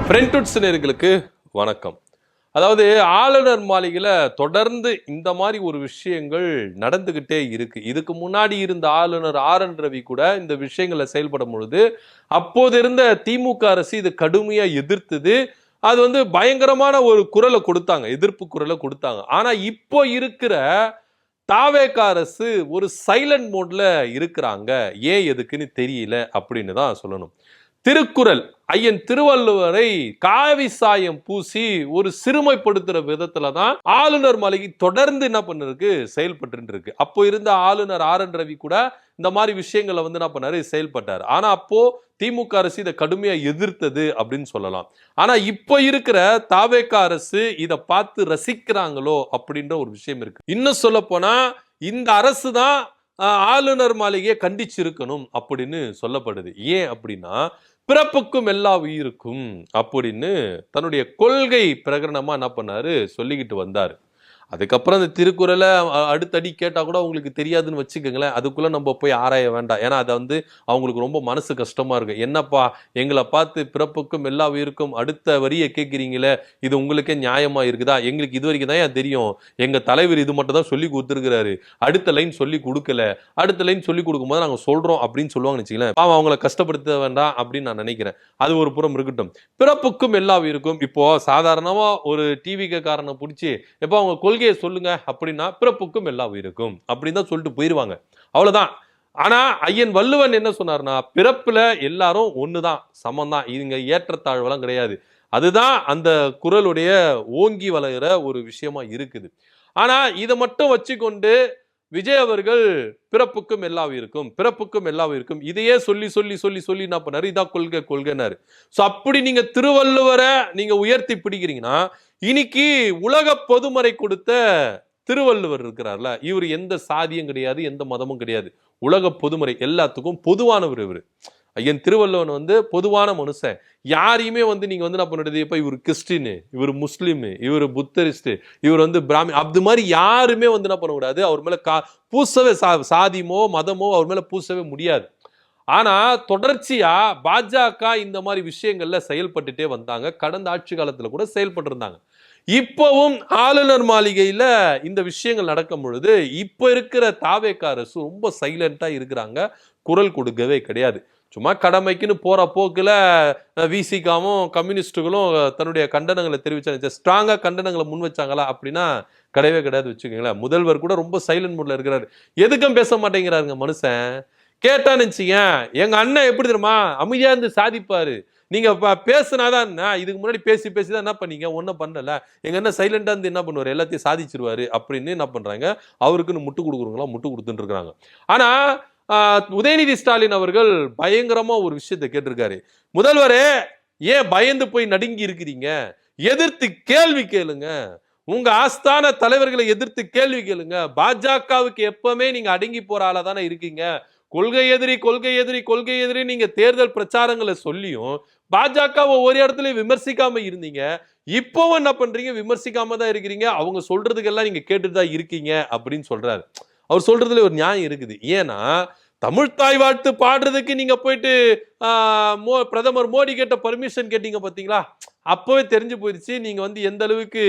பிரெண்ட்வுட் நேயர்களுக்கு வணக்கம். அதாவது ஆளுநர் மாளிகையில் தொடர்ந்து இந்த மாதிரி ஒரு விஷயங்கள் நடந்துகிட்டே இருக்கு. இதுக்கு முன்னாடி இருந்த ஆளுநர் RN ரவி கூட இந்த விஷயங்களை செயல்படும் பொழுது அப்போது இருந்த திமுக அரசு இது கடுமையா எதிர்த்தது. அது பயங்கரமான ஒரு குரலை கொடுத்தாங்க, எதிர்ப்பு குரலை கொடுத்தாங்க. ஆனா இப்போ இருக்கிற தாவேக அரசு ஒரு சைலண்ட் மோட்ல இருக்கிறாங்க. ஏன் எதுக்குன்னு தெரியல அப்படின்னு தான் சொல்லணும். திருக்குறள் ஐயன் திருவள்ளுவரை காவி சாயம் பூசி ஒரு சிறுமைப்படுத்துற விதத்துல தான் ஆளுநர் மாளிகை தொடர்ந்து என்ன பண்ணிருக்கு, செயல்பட்டு இருக்கு. அப்போ இருந்த ஆளுநர் RN ரவி கூட இந்த மாதிரி விஷயங்களை என்ன பண்ணாரு, செயல்பட்டார். ஆனா அப்போ திமுக அரசு இதை கடுமையா எதிர்த்தது அப்படின்னு சொல்லலாம். ஆனா இப்போ இருக்கிற தாவேக அரசு இதை பார்த்து ரசிக்கிறாங்களோ அப்படின்ற ஒரு விஷயம் இருக்கு. இன்னும் சொல்ல போனா இந்த அரசு தான் ஆளுநர் மாளிகையை கண்டிச்சிருக்கணும் அப்படின்னு சொல்லப்படுது. ஏன் அப்படின்னா, பிறப்புக்கும் எல்லா உயிருக்கும் அப்படின்னு தன்னுடைய கொள்கை பிரகடனமா என்ன பண்ணாரு, சொல்லிக்கிட்டு வந்தாரு. அதுக்கப்புறம் அந்த திருக்குறளை அடுத்தடி கேட்டா கூட உங்களுக்கு தெரியாதுன்னு வச்சுக்கோங்களேன். அதுக்குள்ள நம்ம போய் ஆராய வேண்டாம். ஏன்னா அதை அவங்களுக்கு ரொம்ப மனசு கஷ்டமா இருக்கு. என்னப்பா எங்களை பார்த்து பிறப்புக்கும் எல்லா உயிருக்கும் அடுத்த வரியை கேட்குறீங்களே, இது உங்களுக்கே நியாயமா இருக்குதா? எங்களுக்கு இது வரைக்கும் தான் தெரியும், எங்க தலைவர் இது மட்டும் தான் சொல்லி கொடுத்துருக்கிறாரு, அடுத்த லைன் சொல்லி கொடுக்கல, அடுத்த லைன் சொல்லி கொடுக்கும்போது நாங்கள் சொல்றோம் அப்படின்னு சொல்லுவாங்கன்னு வச்சுக்கலாம். அவங்கள கஷ்டப்படுத்த வேண்டாம் அப்படின்னு நான் நினைக்கிறேன். அது ஒரு புறம் இருக்கட்டும். பிறப்புக்கும் எல்லா உயிருக்கும் இப்போ சாதாரணமா ஒரு டிவி காரனை பிடிச்சி எப்போ அவங்க கொள்கையை சொல்லுங்க அப்படின்னா பிறப்புக்கும் எல்லா உயிருக்கும் அப்படின்னு தான் சொல்லிட்டு போயிருவாங்க. அவ்வளவுதான். ஆனா ஐயன் வள்ளுவன் என்ன சொன்னார்னா, பிறப்புல எல்லாரும் ஒண்ணுதான், சமம்தான், இதுங்க ஏற்றத்தாழ்வெல்லாம் கிடையாது. அதுதான் அந்த குறளுடைய ஓங்கி வளர்கிற ஒரு விஷயமா இருக்குது. ஆனா இதை மட்டும் வச்சுக்கொண்டு விஜய் அவர்கள் பிறப்புக்கும் எல்லா உயிருக்கும், பிறப்புக்கும் எல்லா உயிருக்கும் இதையே சொல்லி சொல்லி சொல்லி சொல்லி என்ன பண்ணாரு, இதான் கொள்கை கொள்கைனாரு. சோ அப்படி நீங்க திருவள்ளுவரை நீங்க உயர்த்தி பிடிக்கிறீங்கன்னா, இன்னைக்கு உலக பொதுமறை கொடுத்த திருவள்ளுவர் இருக்கிறார்ல, இவர் எந்த சாதியும் கிடையாது, எந்த மதமும் கிடையாது. உலக பொதுமறை எல்லாத்துக்கும் பொதுவானவர் இவர். ஐயன் திருவள்ளுவன் பொதுவான மனுஷன். யாரையுமே நீங்க என்ன பண்ணுறது, இப்ப இவர் கிறிஸ்டின், இவர் முஸ்லீம், இவர் புத்தரிஸ்ட், இவர் பிராமி, அது மாதிரி யாருமே என்ன பண்ணக்கூடாது, அவர் மேல பூசவே சாதியமோ மதமோ அவர் மேல பூசவே முடியாது. ஆனா தொடர்ச்சியா பாஜக இந்த மாதிரி விஷயங்கள்ல செயல்பட்டுட்டே வந்தாங்க. கடந்த ஆட்சி காலத்துல கூட செயல்பட்டு இருந்தாங்க. இப்பவும் ஆளுநர் மாளிகையில இந்த விஷயங்கள் நடக்கும் பொழுது இப்ப இருக்கிற தாவேக அரசு ரொம்ப சைலண்டா இருக்கிறாங்க. குரல் கொடுக்கவே கிடையாது. சும்மா கடமைக்குன்னு போற போக்குல விசிகாவும் கம்யூனிஸ்டுகளும் தன்னுடைய கண்டனங்களை தெரிவிச்சாங்க. ஸ்ட்ராங்கா கண்டனங்களை முன் வச்சாங்களா அப்படின்னா கிடையவே கிடையாது வச்சுக்கோங்களேன். முதல்வர் கூட ரொம்ப சைலண்ட் மூட்ல இருக்கிறாரு. எதுக்கும் பேச மாட்டேங்கிறாருங்க மனுஷன். கேட்டான்னு வச்சுங்க, எங்க அண்ணன் எப்படி தெரியுமா அமைதியா இருந்து சாதிப்பாரு, நீங்க பேசுனாதான், இதுக்கு முன்னாடி பேசி பேசிதான் என்ன பண்ணீங்க, ஒன்னும் பண்ணல, எங்க என்ன சைலண்டா இருந்து என்ன பண்ணுவாரு, எல்லாத்தையும் சாதிச்சிருவாரு அப்படின்னு என்ன பண்றாங்க, அவருக்குன்னு முட்டு கொடுக்குறவங்களா முட்டு கொடுத்துட்டு இருக்காங்க. ஆனா உதயநிதி ஸ்டாலின் அவர்கள் பயங்கரமா ஒரு விஷயத்தை கேட்டிருக்காரு. முதல்வரே, ஏன் பயந்து போய் நடுங்கி இருக்கிறீங்க, எதிர்த்து கேள்வி கேளுங்க, உங்க ஆஸ்தான தலைவர்களை எதிர்த்து கேள்வி கேளுங்க. பாஜகவுக்கு எப்பவுமே நீங்க அடங்கி போற ஆளா தானே இருக்கீங்க. கொள்கை எதிரி கொள்கை எதிரி கொள்கை எதிரி நீங்க தேர்தல் பிரச்சாரங்களை சொல்லியும் பாஜகவை ஒரு இடத்துல விமர்சிக்காம இருந்தீங்க. இப்பவும் என்ன பண்றீங்க, விமர்சிக்காம தான் இருக்கிறீங்க. அவங்க சொல்றதுக்கெல்லாம் நீங்க கேட்டுட்டு தான் இருக்கீங்க அப்படின்னு சொல்றாரு. அவர் சொல்றதுல ஒரு நியாயம் இருக்குது. ஏன்னா தமிழ் தாய் வாழ்த்து பாடுறதுக்கு நீங்க போயிட்டு பிரதமர் மோடி கேட்ட பர்மிஷன் கேட்டீங்க பாத்தீங்களா, அப்பவே தெரிஞ்சு போயிடுச்சு நீங்க எந்த அளவுக்கு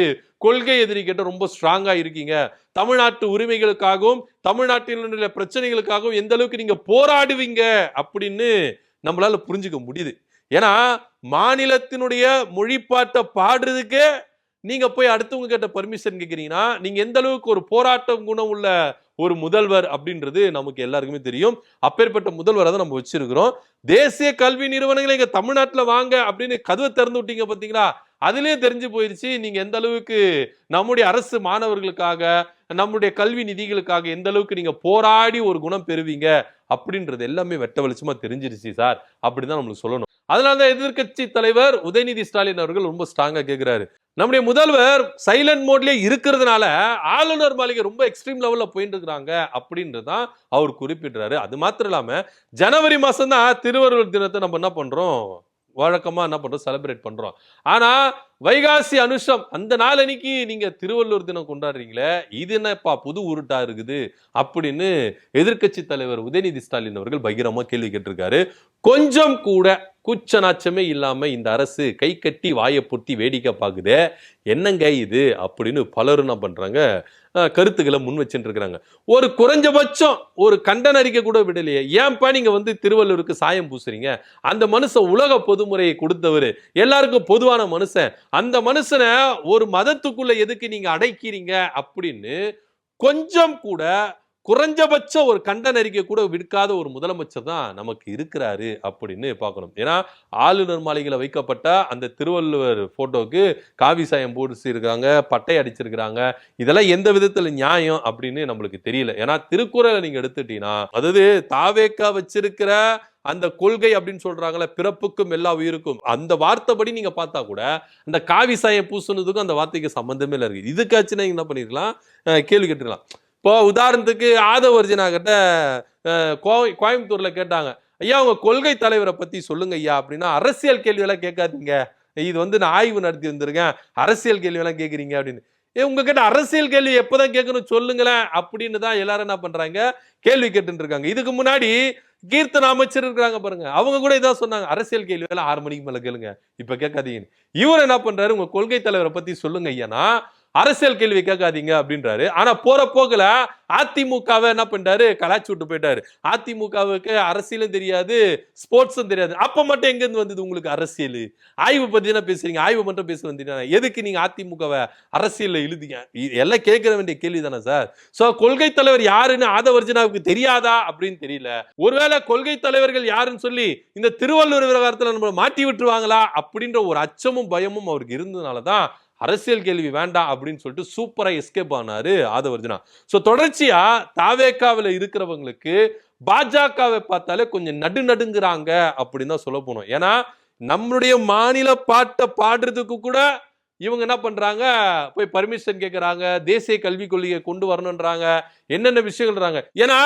கொள்கை எதிரி கேட்ட ரொம்ப ஸ்ட்ராங்கா இருக்கீங்க. தமிழ்நாட்டு உரிமைகளுக்காகவும் தமிழ்நாட்டினுடைய பிரச்சனைகளுக்காகவும் எந்த அளவுக்கு நீங்க போராடுவீங்க அப்படின்னு நம்மளால புரிஞ்சுக்க முடியுது. ஏன்னா மாநிலத்தினுடைய மொழிப்பாட்டை பாடுறதுக்கே நீங்க போய் அடுத்தவங்க கேட்ட பர்மிஷன் கேட்கிறீங்கன்னா, நீங்க எந்த அளவுக்கு ஒரு போராட்டம் குணம் உள்ள ஒரு முதல்வர் அப்படின்றது நமக்கு எல்லாருக்குமே தெரியும். அப்பேற்பட்ட முதல்வரை தான் நம்ம வச்சிருக்கிறோம். தேசிய கல்வி நிறுவனங்களை இங்க தமிழ்நாட்டுல வாங்க அப்படின்னு கதவை திறந்து விட்டீங்க பாத்தீங்களா, அதுலயே தெரிஞ்சு போயிருச்சு நீங்க எந்த அளவுக்கு நம்முடைய அரசு மாணவர்களுக்காக நம்முடைய கல்வி நிதிகளுக்காக எந்த அளவுக்கு நீங்க போராடி ஒரு குணம் பெறுவீங்க அப்படின்றது எல்லாமே வெட்ட வெளிச்சமா தெரிஞ்சிருச்சு சார் அப்படிதான் நம்மளுக்கு சொல்லணும். அதனாலதான் எதிர்கட்சி தலைவர் உதயநிதி ஸ்டாலின் அவர்கள் ரொம்ப ஸ்ட்ராங்கா கேட்கிறாரு. நம்முடைய முதல்வர் சைலண்ட் மோட்லயே இருக்கிறதுனால ஆளுநர் மாளிகை ரொம்ப எக்ஸ்ட்ரீம் லெவல்ல போயிட்டு இருக்கிறாங்க அப்படின்றதான் அவர் குறிப்பிடுறாரு. அது மாத்திரம் இல்லாம ஜனவரி மாசம் தான் திருவள்ளுவர் தினத்தை நம்ம என்ன பண்றோம், வழக்கமா என்ன பண்றோம், செலிப்ரேட் பண்றோம். ஆனா வைகாசி அனுஷம் அந்த நாள் அன்னைக்கு நீங்க திருவள்ளுவர் தினம் கொண்டாடுறீங்களே, இது என்னப்பா புது உருட்டா இருக்குது அப்படின்னு எதிர்க்கட்சி தலைவர் உதயநிதி ஸ்டாலின் அவர்கள் பகிரமா கேள்வி கேட்டிருக்காரு. கொஞ்சம் கூட கூச்ச நாச்சமே இல்லாம இந்த அரசு கை கட்டி வாயை பொத்தி வேடிக்கை பாக்குதே, என்னங்க இது அப்படின்னு பலரும் என்ன பண்றாங்க, கருத்துக்களை முன் வச்சுட்டு இருக்கிறாங்க. ஒரு குறைஞ்சபட்சம் ஒரு கண்டன அறிக்கை கூட விடலையே. ஏன்பா நீங்க திருவள்ளுவருக்கு சாயம் பூசுறீங்க? அந்த மனுஷன் உலக பொதுமுறையை கொடுத்தவர், எல்லாருக்கும் பொதுவான மனுஷன். அந்த மனுஷனை ஒரு மதத்துக்குள்ள எதுக்கு நீங்க அடைக்கிறீங்க அப்படின்னு கொஞ்சம் கூட குறைஞ்சபட்ச ஒரு கண்டன அறிக்கை கூட விடுக்காத ஒரு முதலமைச்சர் தான் நமக்கு இருக்கிறாரு அப்படின்னு பார்க்கணும். ஏன்னா ஆளுநர் மாளிகையில் வைக்கப்பட்ட அந்த திருவள்ளுவர் போட்டோக்கு காவி சாயம் போடிச்சிருக்காங்க, பட்டை அடிச்சிருக்கிறாங்க. இதெல்லாம் எந்த விதத்துல நியாயம் அப்படின்னு நம்மளுக்கு தெரியல. ஏன்னா திருக்குறளை நீங்க எடுத்துட்டீங்கன்னா, அதாவது தாவேக்கா வச்சிருக்கிற அந்த கொள்கை அப்படின்னு சொல்றாங்கல்ல, பிறப்புக்கும் எல்லா உயிருக்கும், அந்த வார்த்தைப்படி நீங்க பார்த்தா கூட அந்த காவி சாயம் பூசுனதுக்கும் அந்த வார்த்தைக்கு சம்பந்தமே இல்லை இருக்கு. இதுக்காச்சும் நீங்க என்ன பண்ணிருக்கலாம், கேள்வி கேட்டுக்கலாம். இப்போ உதாரணத்துக்கு ஆதவர்ஜனா கிட்ட கோயம்புத்தூர்ல கேட்டாங்க, ஐயா உங்க கொள்கை தலைவரை பத்தி சொல்லுங்க ஐயா அப்படின்னா, அரசியல் கேள்வி எல்லாம் கேட்காதீங்க, இது நான் ஆய்வு நடத்தி வந்திருக்கேன், அரசியல் கேள்வி எல்லாம் கேட்குறீங்க அப்படின்னு. உங்ககிட்ட அரசியல் கேள்வி எப்பதான் கேட்கணும் சொல்லுங்களேன் அப்படின்னு தான் எல்லாரும் என்ன பண்றாங்க, கேள்வி கேட்டு இருக்காங்க. இதுக்கு முன்னாடி கீர்த்தன அமைச்சர் இருக்கிறாங்க பாருங்க, அவங்க கூட இதான் சொன்னாங்க, அரசியல் கேள்வி எல்லாம் 6 மணிக்கு மேல கேளுங்க, இப்ப கேட்காதீங்க. இவர் என்ன பண்றாரு, உங்க கொள்கை தலைவரை பத்தி சொல்லுங்க ஐயானா அரசியல் கேள்வி கேட்காதீங்க அப்படின்றாரு. ஆனா போற போக்குல அதிமுகவை என்ன பண்றாரு, கலாச்சி விட்டு போயிட்டாரு. அதிமுகவுக்கு அரசியலும் தெரியாது, ஸ்போர்ட்ஸும் தெரியாது. அப்ப மட்டும் எங்க இருந்து வந்தது உங்களுக்கு அரசியல்? ஆய்வு பத்தி என்ன பேசுறீங்க? ஆய்வு மட்டும் பேச வந்தீங்க, எதுக்கு நீங்க அதிமுகவை அரசியல்ல இழுதிங்க? எல்லாம் கேட்க வேண்டிய கேள்வி தானே சார். சோ கொள்கை தலைவர் யாருன்னு ஆதவர்ஜனாவுக்கு தெரியாதா அப்படின்னு தெரியல. ஒருவேளை கொள்கை தலைவர்கள் யாருன்னு சொல்லி இந்த திருவள்ளுவர் விவகாரத்துல நம்ம மாட்டி விட்டுருவாங்களா அப்படின்ற ஒரு அச்சமும் பயமும் அவருக்கு இருந்ததுனாலதான் அரசியல் கேள்வி வேண்டாம் அப்படின்னு சொல்லிட்டு சூப்பரா எஸ்கேப் ஆனாரு ஆதவர்ஜனா. சோ தொடர்ச்சியா தாவேக்காவில இருக்கிறவங்களுக்கு பாஜகவை பார்த்தாலே கொஞ்சம் நடுங்கிறாங்க அப்படின்னு தான் சொல்ல போனோம். ஏன்னா நம்மளுடைய மாநில பாட்டை பாடுறதுக்கு கூட இவங்க என்ன பண்றாங்க, போய் பர்மிஷன் கேட்கறாங்க, தேசிய கல்விக் கொள்கையை கொண்டு வரணும்ன்றாங்க, என்னென்ன விஷயங்கள்ன்றாங்க. ஏன்னா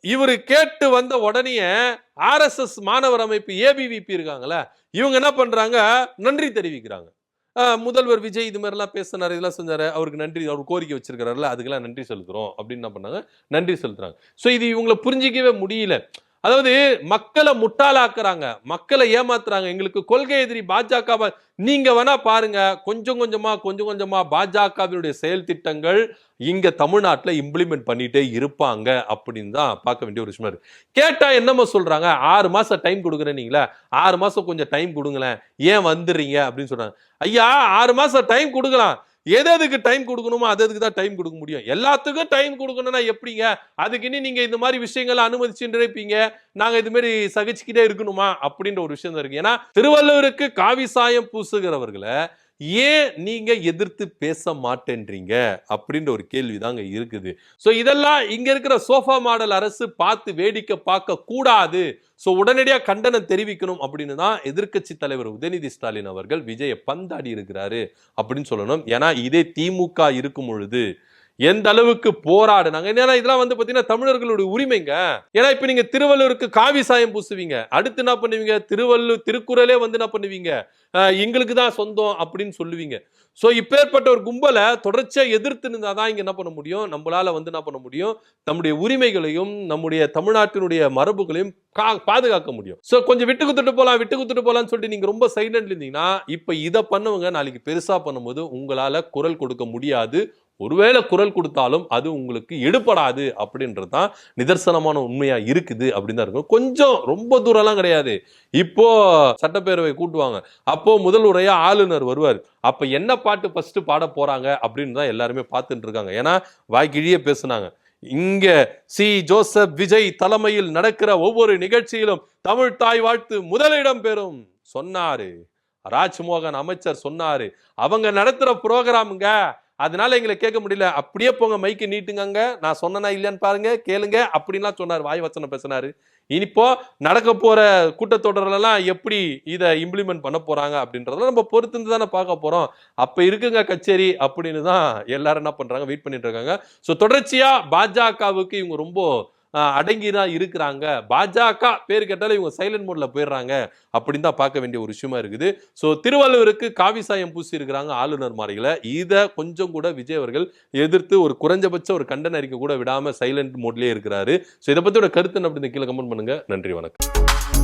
இவரு கேட்டு வந்த உடனே RSS மாணவர் அமைப்பு ABVP இருக்காங்கல்ல, இவங்க என்ன பண்றாங்க, நன்றி தெரிவிக்கிறாங்க. முதல்வர் விஜய் இது மாதிரி எல்லாம் பேசினாரு, இதெல்லாம் செஞ்சாரு, அவருக்கு நன்றி, அவர் கோரிக்கை வச்சிருக்காருல்ல, அதுக்கெல்லாம் நன்றி செலுத்துறோம் அப்படின்னு என்ன பண்ணாங்க, நன்றி செலுத்துறாங்க. சோ இது இவங்களை புரிஞ்சிக்கவே முடியல. அதாவது மக்களை முட்டாளாக்குறாங்க, மக்களை ஏமாத்துறாங்க. எங்களுக்கு கொள்கை எதிரி பாஜக, நீங்க வேணா பாருங்க, கொஞ்சம் கொஞ்சமா பாஜகவினுடைய செயல் திட்டங்கள் இங்க தமிழ்நாட்டுல இம்ப்ளிமெண்ட் பண்ணிட்டே இருப்பாங்க அப்படின்னு தான் பார்க்க வேண்டிய ஒரு விஷயம். கேட்டா என்னமோ சொல்றாங்க, 6 மாசம் டைம் கொடுக்குறேன்னீங்களா, 6 மாசம் கொஞ்சம் டைம் கொடுங்களேன், ஏன் வந்துடுறீங்க அப்படின்னு சொல்றாங்க. ஐயா 6 மாசம் டைம் கொடுக்கலாம், எதுக்கு டைம் கொடுக்கணுமோ அதுக்கு தான் டைம் கொடுக்க முடியும். எல்லாத்துக்கும் டைம் கொடுக்கணும்னா எப்படிங்க? அதுக்கு இனி நீங்க இந்த மாதிரி விஷயங்களை அனுமதிச்சுட்டு இருப்பீங்க, நாங்க இது மாதிரி சகிச்சுக்கிட்டே இருக்கணுமா அப்படின்ற ஒரு விஷயம் தான் இருக்கு. ஏன்னா திருவள்ளுவருக்கு காவி சாயம் பூசுகிறவர்களை ஏன் நீங்க எதிர்த்து பேச மாட்டேன்றீங்க அப்படின்ற ஒரு கேள்விதாங்க இருக்குது. சோ இதெல்லாம் இங்க இருக்கிற சோஃபா மாடல் அரசு பார்த்து வேடிக்கை பார்க்க கூடாது. சோ உடனடியா கண்டனம் தெரிவிக்கணும் அப்படின்னு தான் எதிர்க்கட்சி தலைவர் உதயநிதி ஸ்டாலின் அவர்கள் விஜயை பந்தாடி இருக்கிறாரு அப்படின்னு சொல்லணும். ஏன்னா இதே திமுக இருக்கும் பொழுது எந்த அளவுக்கு போராடுனாங்க. ஏன்னா இதெல்லாம் பாத்தீங்கன்னா தமிழர்களுடைய உரிமைங்க. ஏன்னா இப்ப நீங்க திருவள்ளுவருக்கு காவி சாயம் பூசுவீங்க, அடுத்து என்ன பண்ணுவீங்க, திருக்குறளே என்ன பண்ணுவீங்க, எங்களுக்கு தான் சொந்தம் அப்படின்னு சொல்லுவீங்க. சோ இப்பேற்பட்ட ஒரு கும்பலை தொடர்ச்சியா எதிர்த்து இருந்தாதான் இங்க என்ன பண்ண முடியும், நம்மளால என்ன பண்ண முடியும், நம்முடைய உரிமைகளையும் நம்முடைய தமிழ்நாட்டினுடைய மரபுகளையும் பாதுகாக்க முடியும். சோ கொஞ்சம் விட்டு குத்துட்டு போலாம்னு சொல்லிட்டு நீங்க ரொம்ப சைலண்ட்ல இருந்தீங்கன்னா, இப்ப இதை பண்ணுவங்க நாளைக்கு பெருசா பண்ணும்போது உங்களால குரல் கொடுக்க முடியாது. ஒருவேளை குரல் கொடுத்தாலும் அது உங்களுக்கு எடுபடாது அப்படின்றது தான் நிதர்சனமான உண்மையா இருக்குது அப்படின்னு தான் இருக்கும். கொஞ்சம் ரொம்ப தூரம்லாம் கிடையாது. இப்போ சட்டப்பேரவை கூட்டுவாங்க, அப்போ முதல் உரையா ஆளுநர் வருவார், அப்ப என்ன பாட்டு ஃபர்ஸ்ட் பாட போறாங்க அப்படின்னு தான் எல்லாருமே பார்த்துட்டு இருக்காங்க. ஏன்னா வாய்க்கிழியே பேசுனாங்க. இங்க ஜோசப் விஜய் தலைமையில் நடக்கிற ஒவ்வொரு நிகழ்ச்சியிலும் தமிழ் தாய் வாழ்த்து முதலிடம் பெறும் சொன்னாரு ராஜ்மோகன் அமைச்சர் சொன்னாரு. அவங்க நடத்துற புரோகிராமுங்க, அதனால எங்களை கேட்க முடியல, அப்படியே போங்க மைக்கு நீட்டுங்க, நான் சொன்னா இல்லையான்னு பாருங்க கேளுங்க அப்படின்லாம் சொன்னார், வாய் வச்சனம் பேசினாரு. இனிப்போ நடக்க போற கூட்டத்தொடரெல்லாம் எப்படி இதை இம்ப்ளிமெண்ட் பண்ண போறாங்க அப்படின்றத நம்ம பொறுத்து தானே பார்க்க போறோம். அப்ப இருக்குங்க கச்சேரி அப்படின்னு தான் எல்லாரும் என்ன பண்றாங்க, வெயிட் பண்ணிட்டு இருக்காங்க. ஸோ தொடர்ச்சியா பாஜகவுக்கு இவங்க ரொம்ப அடங்கி தான் இருக்கிறாங்க. பாஜக பேர் கேட்டாலே இவங்க சைலண்ட் மோட்ல போயிடுறாங்க அப்படின்னு தான் பார்க்க வேண்டிய ஒரு விஷயமா இருக்குது. ஸோ திருவள்ளுவருக்கு காவி சாயம் பூசி இருக்கிறாங்க ஆளுநர் மாளிகையில. இதை கொஞ்சம் கூட விஜய் அவர்கள் எதிர்த்து ஒரு குறைஞ்சபட்ச ஒரு கண்டன அறிக்கை கூட விடாம சைலண்ட் மோட்லயே இருக்கிறாரு. ஸோ இதை பத்தியோட கருத்து என்ன அப்படின்னு கீழே கமெண்ட் பண்ணுங்க. நன்றி, வணக்கம்.